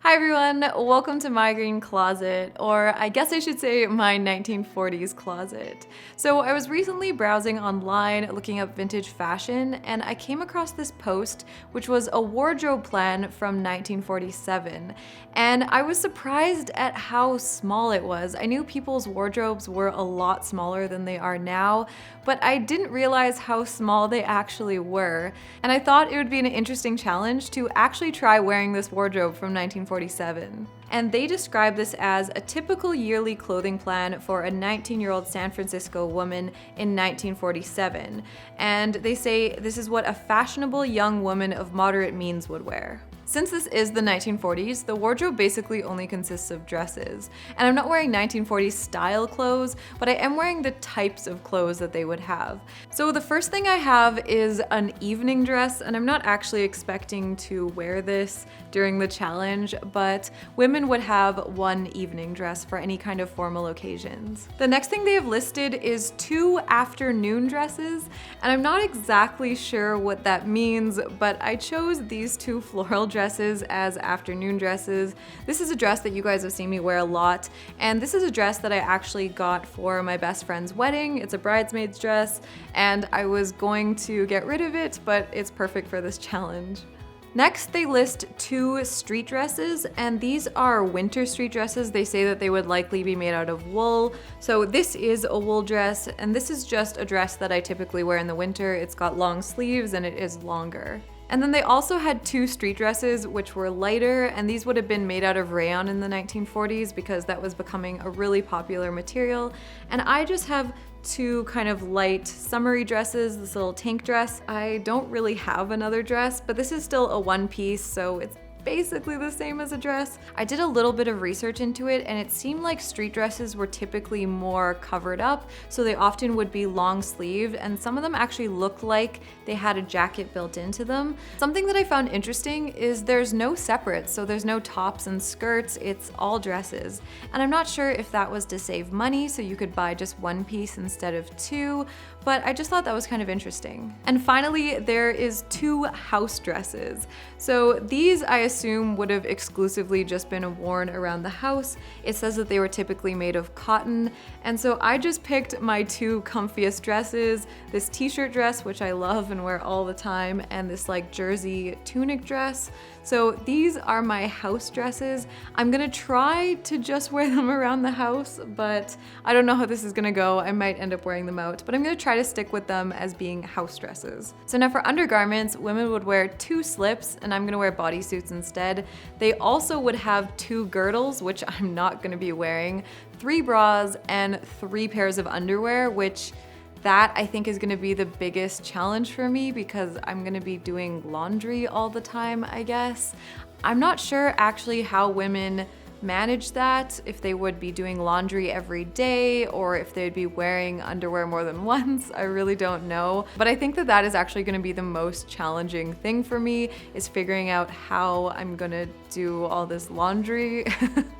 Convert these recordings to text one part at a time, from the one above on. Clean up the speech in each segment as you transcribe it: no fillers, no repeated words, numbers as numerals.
Hi everyone, welcome to my green closet, or I guess I should say my 1940s closet. So I was recently browsing online looking up vintage fashion and I came across this post which was a wardrobe plan from 1947, and I was surprised at how small it was. I knew people's wardrobes were a lot smaller than they are now, but I didn't realize how small they actually were, and I thought it would be an interesting challenge to actually try wearing this wardrobe from 1947. And they describe this as a typical yearly clothing plan for a 19-year-old San Francisco woman in 1947. And they say this is what a fashionable young woman of moderate means would wear. Since this is the 1940s, the wardrobe basically only consists of dresses. And I'm not wearing 1940s style clothes, but I am wearing the types of clothes that they would have. So the first thing I have is an evening dress, and I'm not actually expecting to wear this during the challenge, but women would have one evening dress for any kind of formal occasions. The next thing they have listed is 2 afternoon dresses, and I'm not exactly sure what that means, but I chose these 2 floral dresses as afternoon dresses. This is a dress that you guys have seen me wear a lot, and this is a dress that I actually got for my best friend's wedding. It's a bridesmaid's dress, and I was going to get rid of it, but it's perfect for this challenge. Next, they list 2 street dresses, and these are winter street dresses. They say that they would likely be made out of wool. So this is a wool dress, and this is just a dress that I typically wear in the winter. It's got long sleeves and it is longer. And then they also had 2 street dresses which were lighter, and these would have been made out of rayon in the 1940s because that was becoming a really popular material. And I just have 2 kind of light summery dresses, this little tank dress. I don't really have another dress, but this is still a one piece, so it's basically the same as a dress. I did a little bit of research into it, and it seemed like street dresses were typically more covered up, so they often would be long sleeved, and some of them actually looked like they had a jacket built into them. Something that I found interesting is there's no separates, so there's no tops and skirts, it's all dresses. And I'm not sure if that was to save money, so you could buy just one piece instead of 2, but I just thought that was kind of interesting. And finally, there is 2 house dresses. So these I assume would have exclusively just been worn around the house. It says that they were typically made of cotton, and so I just picked my 2 comfiest dresses, this t-shirt dress, which I love and wear all the time, and this like jersey tunic dress. So these are my house dresses. I'm gonna try to just wear them around the house, but I don't know how this is gonna go. I might end up wearing them out, but I'm gonna try to stick with them as being house dresses. So now for undergarments, women would wear 2 slips, and I'm gonna wear bodysuits instead. They also would have 2 girdles, which I'm not gonna be wearing, 3 bras, and 3 pairs of underwear, which that I think is gonna be the biggest challenge for me because I'm gonna be doing laundry all the time, I guess. I'm not sure actually how women manage that, if they would be doing laundry every day or if they'd be wearing underwear more than once. I really don't know, but I think that that is actually going to be the most challenging thing for me, is figuring out how I'm gonna do all this laundry.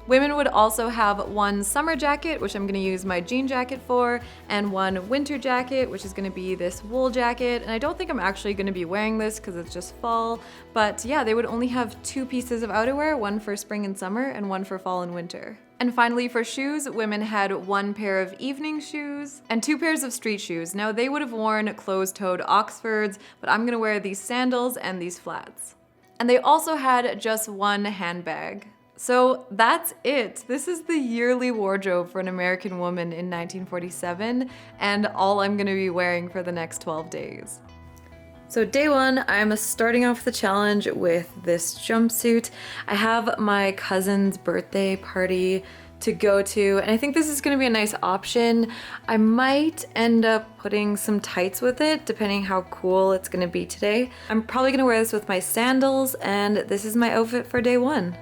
Women would also have 1 summer jacket, which I'm gonna use my jean jacket for, and 1 winter jacket, which is gonna be this wool jacket. And I don't think I'm actually gonna be wearing this because it's just fall, but yeah, they would only have 2 pieces of outerwear, 1 for spring and summer and 1 for fall and winter. And finally for shoes, women had 1 pair of evening shoes and 2 pairs of street shoes. Now they would have worn closed-toed Oxfords, but I'm gonna wear these sandals and these flats. And they also had just 1 handbag. So that's it. This is the yearly wardrobe for an American woman in 1947, and all I'm gonna be wearing for the next 12 days. So day 1, I'm starting off the challenge with this jumpsuit. I have my cousin's birthday party to go to, and I think this is gonna be a nice option. I might end up putting some tights with it, depending how cool it's gonna be today. I'm probably gonna wear this with my sandals, and this is my outfit for day 1.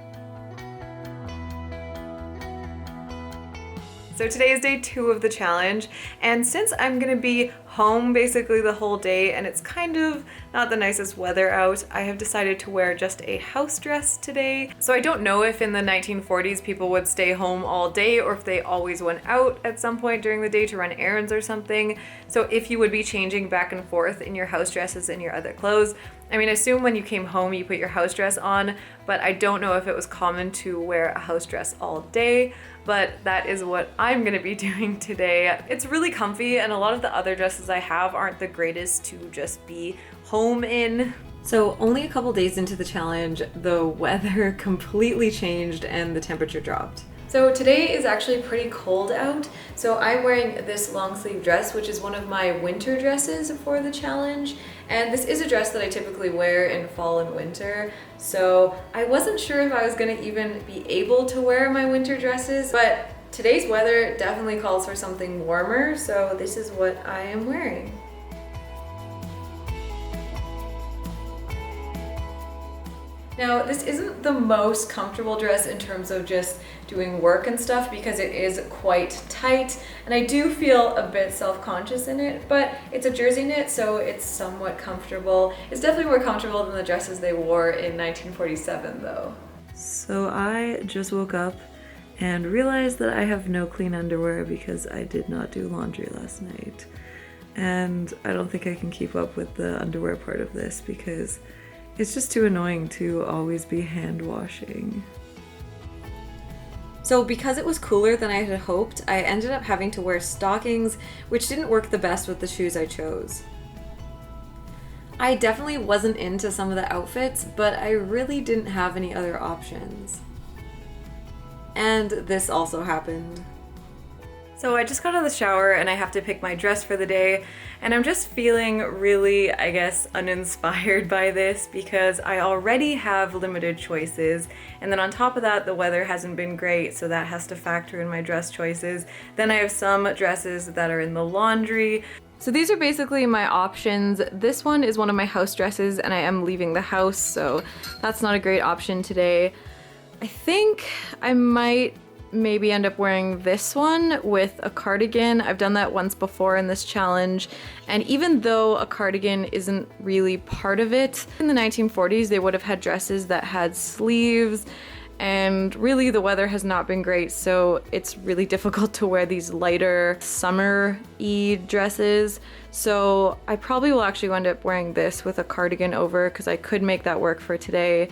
So today is day 2 of the challenge, and since I'm gonna be home basically the whole day and it's kind of not the nicest weather out, I have decided to wear just a house dress today. So I don't know if in the 1940s people would stay home all day or if they always went out at some point during the day to run errands or something. So if you would be changing back and forth in your house dresses and your other clothes, I mean, I assume when you came home you put your house dress on, but I don't know if it was common to wear a house dress all day, but that is what I'm gonna be doing today. It's really comfy, and a lot of the other dresses I have aren't the greatest to just be home in. So only a couple days into the challenge, the weather completely changed and the temperature dropped. So today is actually pretty cold out, so I'm wearing this long sleeve dress, which is one of my winter dresses for the challenge. And this is a dress that I typically wear in fall and winter, so I wasn't sure if I was gonna even be able to wear my winter dresses, but today's weather definitely calls for something warmer, so this is what I am wearing. Now, this isn't the most comfortable dress in terms of just doing work and stuff because it is quite tight, and I do feel a bit self-conscious in it, but it's a jersey knit, so it's somewhat comfortable. It's definitely more comfortable than the dresses they wore in 1947 though. So I just woke up and realized that I have no clean underwear because I did not do laundry last night. And I don't think I can keep up with the underwear part of this because it's just too annoying to always be hand washing. So because it was cooler than I had hoped, I ended up having to wear stockings, which didn't work the best with the shoes I chose. I definitely wasn't into some of the outfits, but I really didn't have any other options. And this also happened. So I just got out of the shower and I have to pick my dress for the day, and I'm just feeling really, I guess, uninspired by this because I already have limited choices, and then on top of that the weather hasn't been great, so that has to factor in my dress choices. Then I have some dresses that are in the laundry. So these are basically my options. This one is one of my house dresses and I am leaving the house, so that's not a great option today. I think I might maybe end up wearing this one with a cardigan. I've done that once before in this challenge, and even though a cardigan isn't really part of it, in the 1940s they would have had dresses that had sleeves, and really the weather has not been great, so it's really difficult to wear these lighter summer-y dresses. So I probably will actually end up wearing this with a cardigan over because I could make that work for today.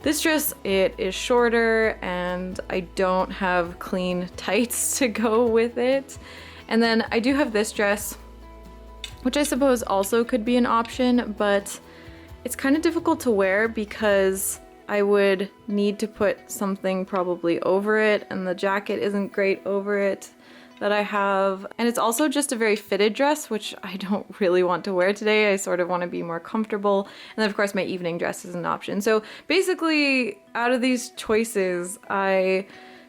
This dress, it is shorter and I don't have clean tights to go with it. And then I do have this dress, which I suppose also could be an option, but it's kind of difficult to wear because I would need to put something probably over it, and the jacket isn't great over it that I have. And it's also just a very fitted dress, which I don't really want to wear today. I sort of want to be more comfortable. And then of course my evening dress is an option. So basically out of these choices, I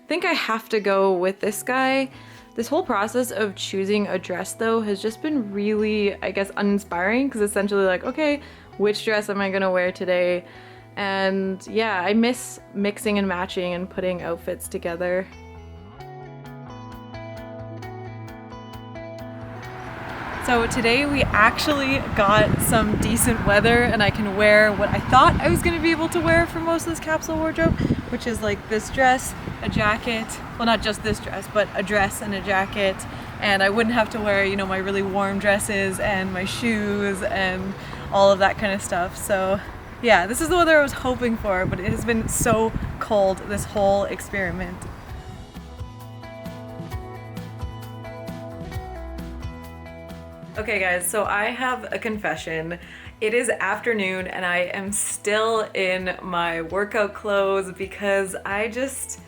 think I have to go with this guy. This whole process of choosing a dress though has just been really, I guess, uninspiring, because essentially like, okay, which dress am I gonna wear today? And yeah, I miss mixing and matching and putting outfits together. So today we actually got some decent weather and I can wear what I thought I was going to be able to wear for most of this capsule wardrobe, which is like this dress, a jacket, well not just this dress, but a dress and a jacket, and I wouldn't have to wear, you know, my really warm dresses and my shoes and all of that kind of stuff. So yeah, this is the weather I was hoping for, but it has been so cold this whole experiment. Okay guys, so I have a confession. It is afternoon and I am still in my workout clothes because I just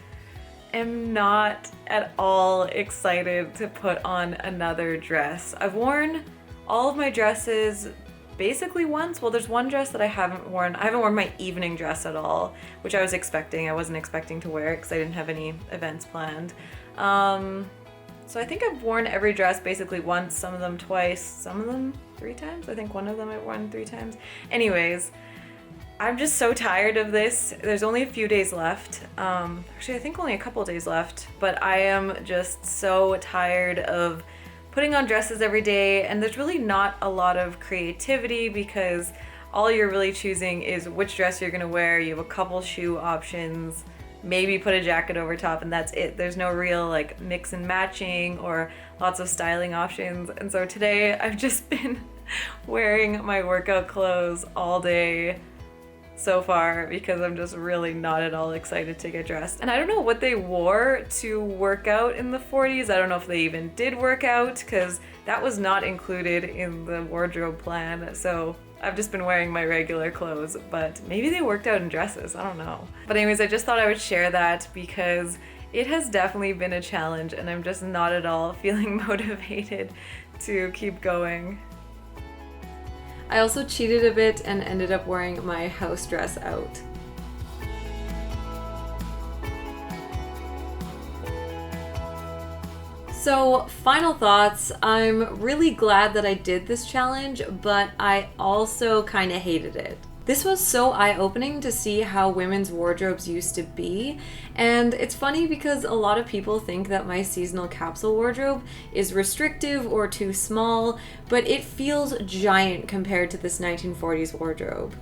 am not at all excited to put on another dress. I've worn all of my dresses basically once. Well, there's one dress that I haven't worn. I haven't worn my evening dress at all, which I was expecting. I wasn't expecting to wear it because I didn't have any events planned. So I think I've worn every dress basically once, some of them twice, some of them 3 times. I think one of them I've worn 3 times. Anyways, I'm just so tired of this. There's only a few days left. Actually, I think only a couple days left, but I am just so tired of putting on dresses every day, and there's really not a lot of creativity because all you're really choosing is which dress you're gonna wear. You have a couple shoe options, maybe put a jacket over top, and that's it. There's no real like mix and matching or lots of styling options. And so today I've just been wearing my workout clothes all day so far because I'm just really not at all excited to get dressed. And I don't know what they wore to work out in the 40s. I don't know if they even did work out because that was not included in the wardrobe plan. So I've just been wearing my regular clothes, but maybe they worked out in dresses. I don't know. But anyways, I just thought I would share that because it has definitely been a challenge and I'm just not at all feeling motivated to keep going. I also cheated a bit and ended up wearing my house dress out. So, final thoughts. I'm really glad that I did this challenge, but I also kind of hated it. This was so eye-opening to see how women's wardrobes used to be, and it's funny because a lot of people think that my seasonal capsule wardrobe is restrictive or too small, but it feels giant compared to this 1940s wardrobe.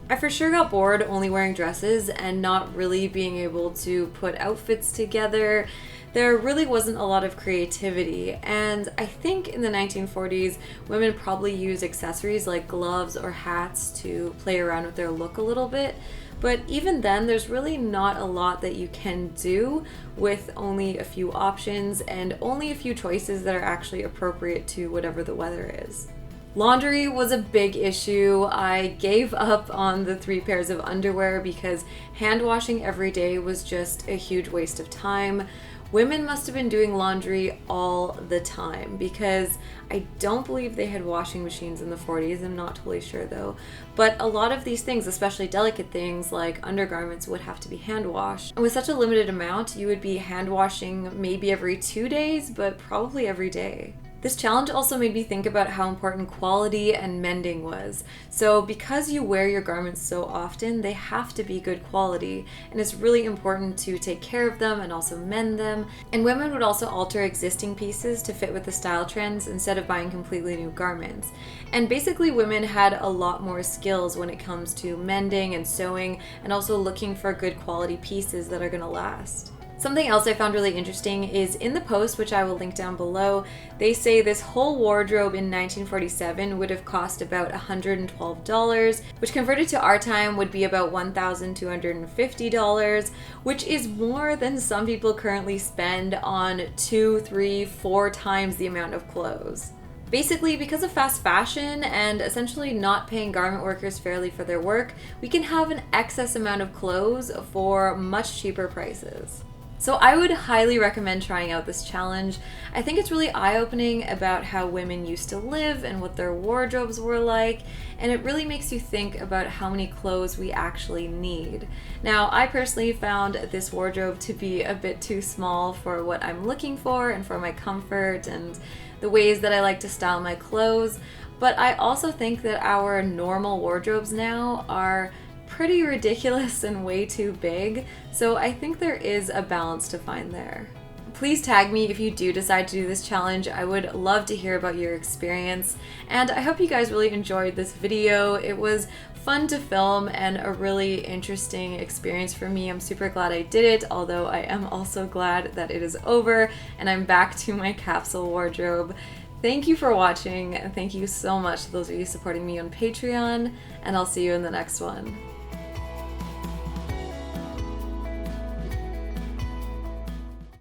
I for sure got bored only wearing dresses and not really being able to put outfits together. There really wasn't a lot of creativity, and I think in the 1940s, women probably used accessories like gloves or hats to play around with their look a little bit, but even then, there's really not a lot that you can do with only a few options and only a few choices that are actually appropriate to whatever the weather is. Laundry was a big issue. I gave up on the 3 pairs of underwear because hand washing every day was just a huge waste of time. Women must have been doing laundry all the time because I don't believe they had washing machines in the 40s. I'm not totally sure though. But a lot of these things, especially delicate things like undergarments, would have to be hand washed. And with such a limited amount, you would be hand washing maybe every 2 days, but probably every day. This challenge also made me think about how important quality and mending was. So because you wear your garments so often, they have to be good quality, and it's really important to take care of them and also mend them. And women would also alter existing pieces to fit with the style trends instead of buying completely new garments. And basically women had a lot more skills when it comes to mending and sewing and also looking for good quality pieces that are going to last. Something else I found really interesting is in the post, which I will link down below, they say this whole wardrobe in 1947 would have cost about $112, which converted to our time would be about $1,250, which is more than some people currently spend on 2, 3, 4 times the amount of clothes. Basically, because of fast fashion and essentially not paying garment workers fairly for their work, we can have an excess amount of clothes for much cheaper prices. So I would highly recommend trying out this challenge. I think it's really eye-opening about how women used to live and what their wardrobes were like, and it really makes you think about how many clothes we actually need. Now, I personally found this wardrobe to be a bit too small for what I'm looking for and for my comfort and the ways that I like to style my clothes, but I also think that our normal wardrobes now are pretty ridiculous and way too big, so I think there is a balance to find there. Please tag me if you do decide to do this challenge. I would love to hear about your experience, and I hope you guys really enjoyed this video. It was fun to film and a really interesting experience for me. I'm super glad I did it, although I am also glad that it is over and I'm back to my capsule wardrobe. Thank you for watching, and thank you so much to those of you supporting me on Patreon, and I'll see you in the next one.